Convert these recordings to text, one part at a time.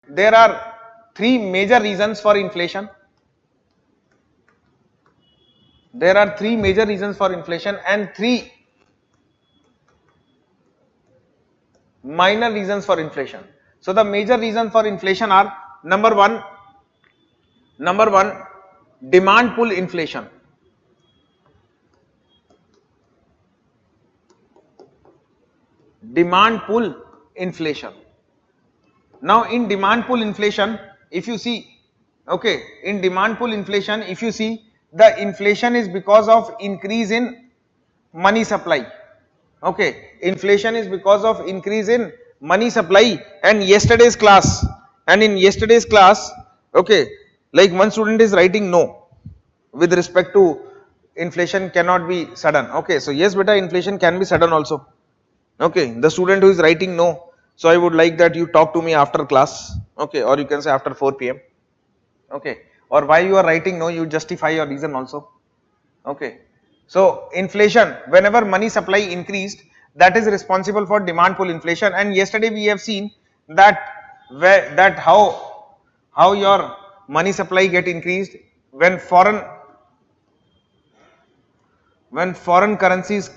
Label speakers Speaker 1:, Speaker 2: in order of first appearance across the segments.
Speaker 1: there are three major reasons for inflation. There are three major reasons for inflation and three minor reasons for inflation. So the major reasons for inflation are number one, demand pull inflation. Demand pull inflation. Now in demand pull inflation, if you see, okay, in demand pull inflation, if you see, the inflation is because of increase in money supply. Okay, inflation is because of increase in money supply. And in yesterday's class, okay, like one student is writing no with respect to inflation cannot be sudden. Okay, so yes beta, inflation can be sudden also. Okay, the student who is writing no, so I would like that you talk to me after class, okay, or you can say after 4 p.m. okay, or why you are writing no, you justify your reason also. Okay, so inflation, whenever money supply increased, that is responsible for demand pull inflation. And yesterday we have seen that how your money supply get increased when foreign currencies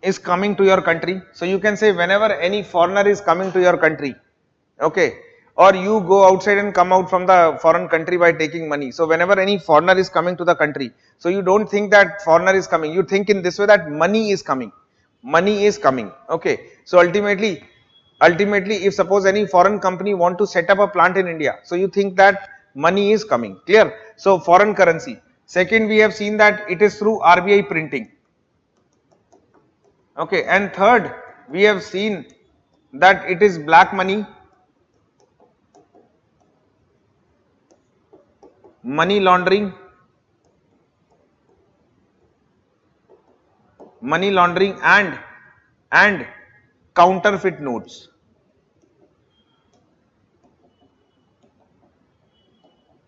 Speaker 1: is coming to your country. So you can say whenever any foreigner is coming to your country, okay, or you go outside and come out from the foreign country by taking money. So whenever any foreigner is coming to the country, so you don't think that foreigner is coming, you think in this way that money is coming, okay. So ultimately if suppose any foreign company want to set up a plant in India, so you think that money is coming, clear. So foreign currency. Second, we have seen that it is through RBI printing. Okay, and third, we have seen that it is black money, money laundering and counterfeit notes.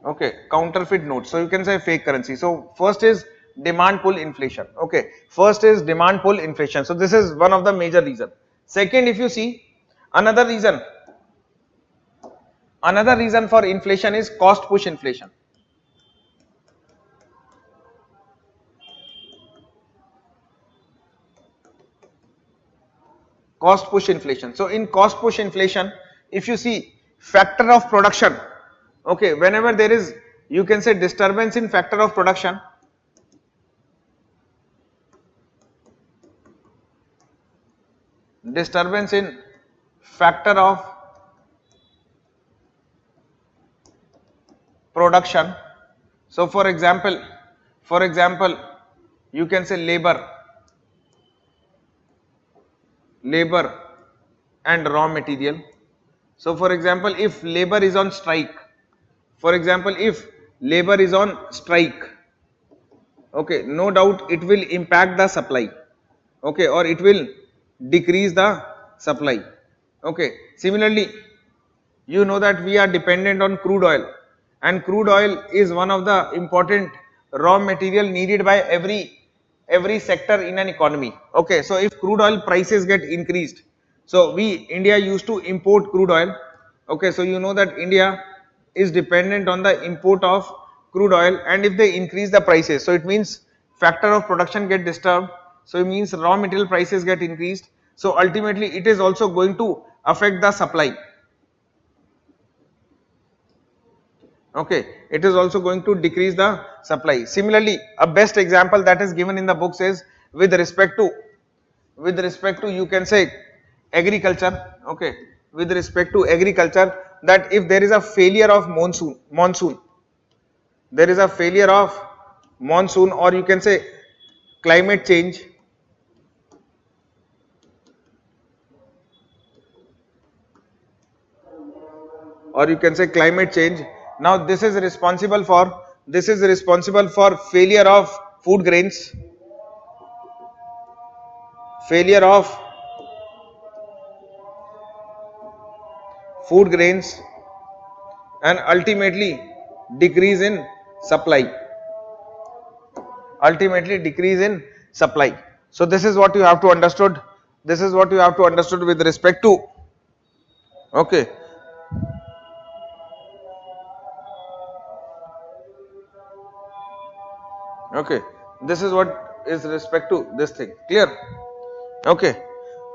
Speaker 1: Okay, counterfeit notes. So you can say fake currency. So first is demand pull inflation. Okay, first is demand pull inflation. So this is one of the major reason. Second, if you see, another reason for inflation is cost push inflation. Cost push inflation. So in cost push inflation, if you see factor of production, okay, whenever there is, you can say disturbance in factor of production, So for example, you can say labor and raw material. So for example, if labor is on strike, okay, no doubt it will impact the supply, okay, or it will decrease the supply. Okay, similarly, you know that we are dependent on crude oil, and crude oil is one of the important raw material needed by every sector in an economy. Okay, so if crude oil prices get increased, so India used to import crude oil. Okay, so you know that India is dependent on the import of crude oil, and if they increase the prices, so it means factor of production get disturbed, so it means raw material prices get increased, so ultimately it is also going to affect the supply. Okay, it is also going to decrease the supply. Similarly, a best example that is given in the books is with respect to you can say agriculture. Okay, with respect to agriculture, that if there is a failure of monsoon, or you can say climate change, now this is responsible for failure of food grains, and ultimately decrease in supply. So this is what you have to understood. With respect to, okay, Okay, this is what is respect to this thing, clear? Okay,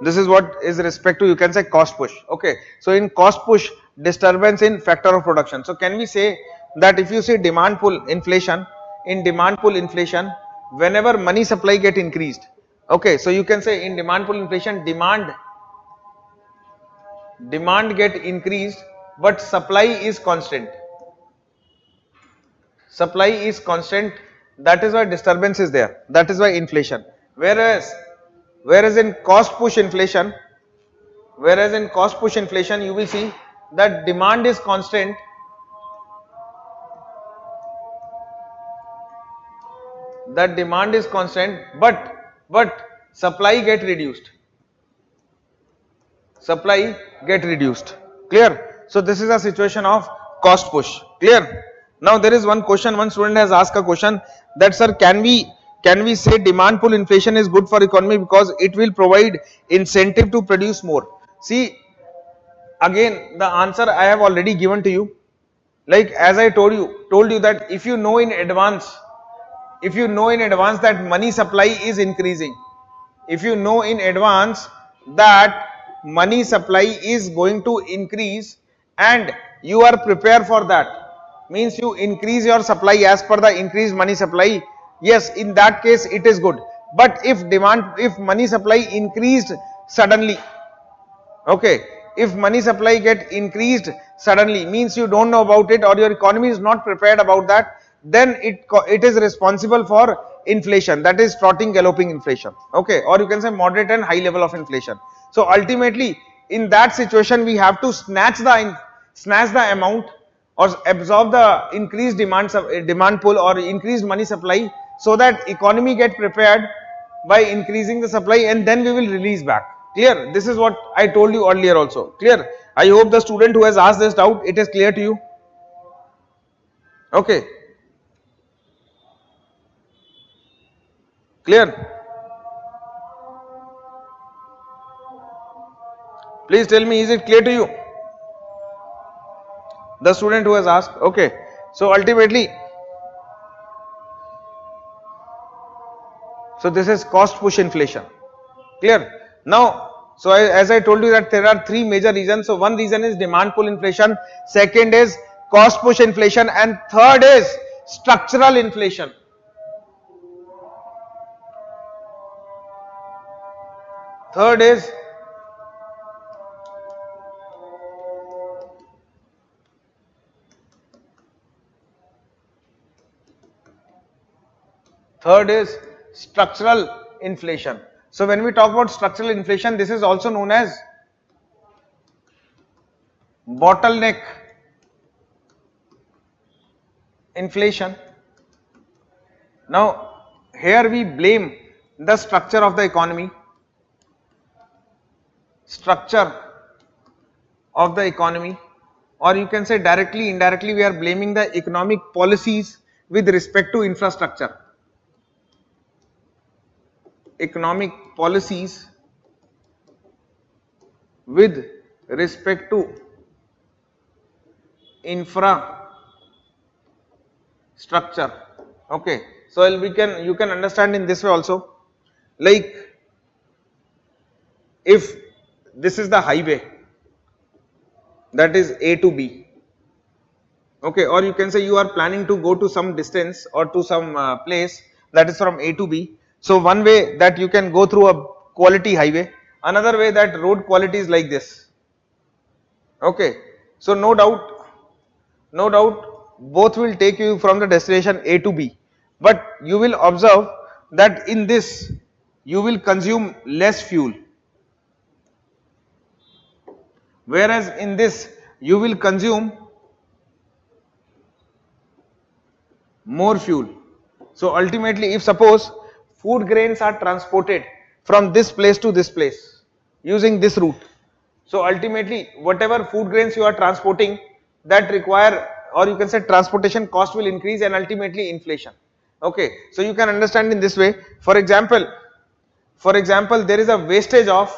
Speaker 1: this is what is respect to, you can say, cost push. Okay, so in cost push, disturbance in factor of production. So can we say that if you see demand pull inflation, in demand pull inflation, whenever money supply get increased, okay, so you can say in demand pull inflation, demand get increased but supply is constant. Supply is constant, that is why disturbance is there, that is why inflation. Whereas in cost push inflation, you will see that demand is constant, but supply get reduced, clear? So this is a situation of cost push, clear? Now there is one question, one student has asked a question that, sir, can we say demand pull inflation is good for economy because it will provide incentive to produce more? See, again the answer I have already given to you. Like as I told you that if you know in advance, that money supply is increasing, if you know in advance that money supply is going to increase and you are prepared for that, means you increase your supply as per the increased money supply, yes, in that case it is good. But if money supply increased suddenly, okay, if money supply get increased suddenly, means you don't know about it or your economy is not prepared about that, then it is responsible for inflation, that is trotting galloping inflation, okay, or you can say moderate and high level of inflation. So ultimately in that situation we have to snatch the amount or absorb the increased demand pull or increased money supply, so that economy get prepared by increasing the supply, and then we will release back, clear? This is what I told you earlier also, clear? I hope the student who has asked this doubt, it is clear to you. Okay, clear? Please tell me, is it clear to you, the student who has asked? Okay, so ultimately, so this is cost push inflation, clear? Now, so as I told you that there are three major reasons. So one reason is demand pull inflation, second is cost push inflation, and third is structural inflation. Third is structural inflation. So when we talk about structural inflation, this is also known as bottleneck inflation. Now here we blame the structure of the economy, or you can say directly, indirectly we are blaming the economic policies with respect to infrastructure. Economic policies with respect to infrastructure. Okay, so you can understand in this way also, like if this is the highway, that is A to B, okay, or you can say you are planning to go to some distance or to some place, that is from A to B. So one way that you can go through a quality highway, another way that road quality is like this, okay. So no doubt both will take you from the destination A to B, but you will observe that in this you will consume less fuel, whereas in this you will consume more fuel. So ultimately, if suppose food grains are transported from this place to this place using this route, so ultimately whatever food grains you are transporting, that require, or you can say transportation cost will increase, and ultimately inflation. Okay, so you can understand in this way. For example, there is a wastage of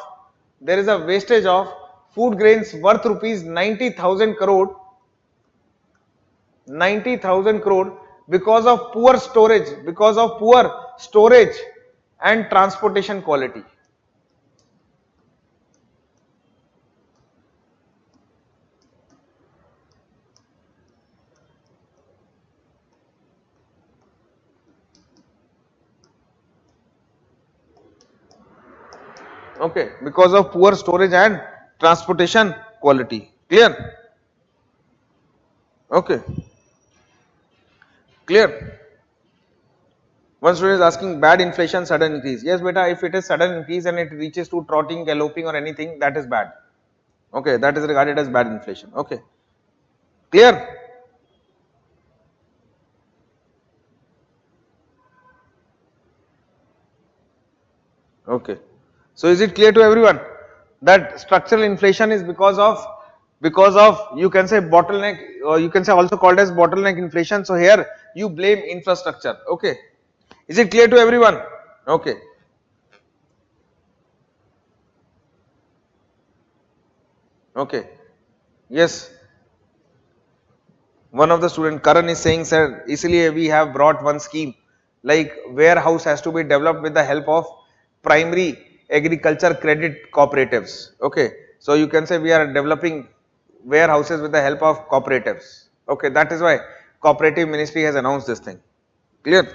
Speaker 1: food grains worth rupees 90,000 crore, because of poor storage and transportation quality. Okay, because of poor storage and transportation quality. Clear? Okay, clear. One student is asking bad inflation, sudden increase. Yes, beta, if it is sudden increase and it reaches to trotting, galloping or anything, that is bad. Okay, that is regarded as bad inflation. Okay, clear? Okay. So is it clear to everyone that structural inflation is because of you can say bottleneck, or you can say also called as bottleneck inflation. So here you blame infrastructure. Okay. Is it clear to everyone? Okay. Okay. Yes. One of the student Karan is saying, sir, easily we have brought one scheme like warehouse has to be developed with the help of primary agriculture credit cooperatives. Okay. So you can say we are developing warehouses with the help of cooperatives. Okay. That is why cooperative ministry has announced this thing. Clear?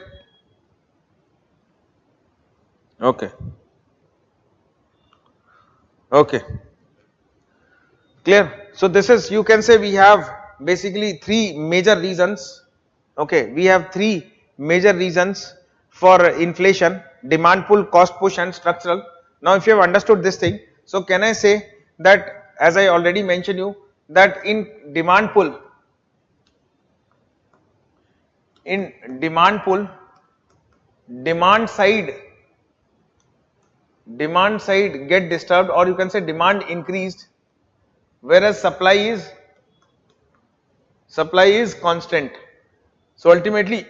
Speaker 1: Okay. Okay. Clear? So this is, you can say we have basically three major reasons. Okay, we have three major reasons for inflation: demand pull, cost push and structural. Now if you have understood this thing, so can I say that, as I already mentioned you, that in demand pull, demand side get disturbed, or you can say demand increased, whereas supply is constant. So ultimately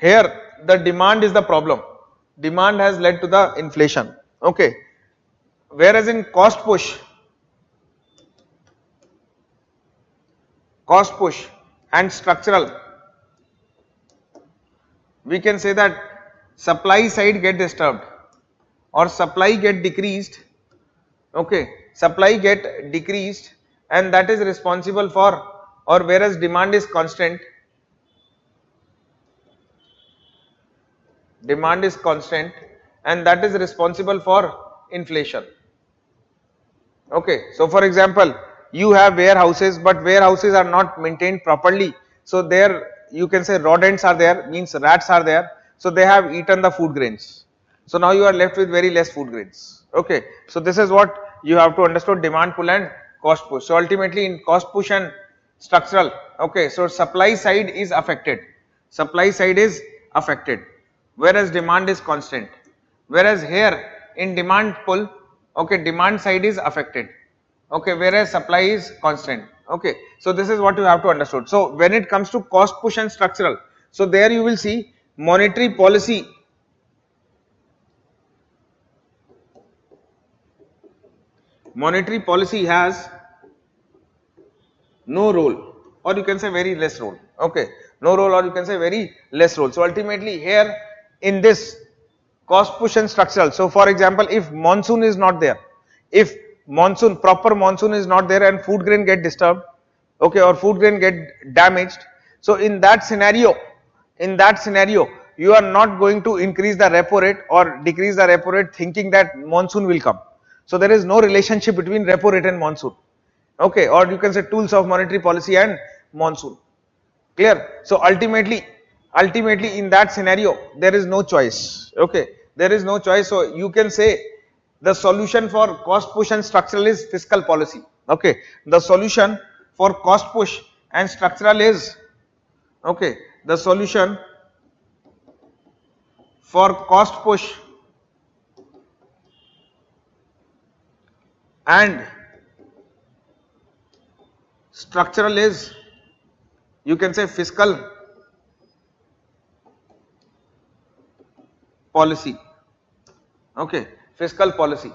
Speaker 1: here the demand is the problem. Demand has led to the inflation. Okay. Whereas in cost push and structural, we can say that supply side get disturbed or supply get decreased. Okay, supply get decreased, and that is responsible for, or whereas demand is constant, and that is responsible for inflation. Okay, so for example, you have warehouses, but warehouses are not maintained properly. So there you can say rodents are there, means rats are there. So they have eaten the food grains. So now you are left with very less food grains. Okay, so this is what you have to understand: demand pull and cost push. So ultimately in cost push and structural, okay, so supply side is affected. Whereas demand is constant. Whereas here in demand pull, okay, demand side is affected. Okay, whereas supply is constant. Okay, so this is what you have to understand. So when it comes to cost push and structural, so there you will see monetary policy has no role, or you can say very less role. Okay, no role, or you can say very less role. So ultimately here in this cost push and structural, so for example, if monsoon is not there, if proper monsoon is not there and food grain get disturbed, okay, or food grain get damaged, so in that scenario you are not going to increase the repo rate or decrease the repo rate thinking that monsoon will come. So there is no relationship between repo rate and monsoon. Okay, or you can say tools of monetary policy and monsoon. Clear? So ultimately in that scenario there is no choice. Okay, there is no choice. So you can say the solution for cost push and structural is fiscal policy. Okay, the solution for cost push and structural is, okay, the solution for cost push and structural is, you can say, fiscal policy. Okay, fiscal policy.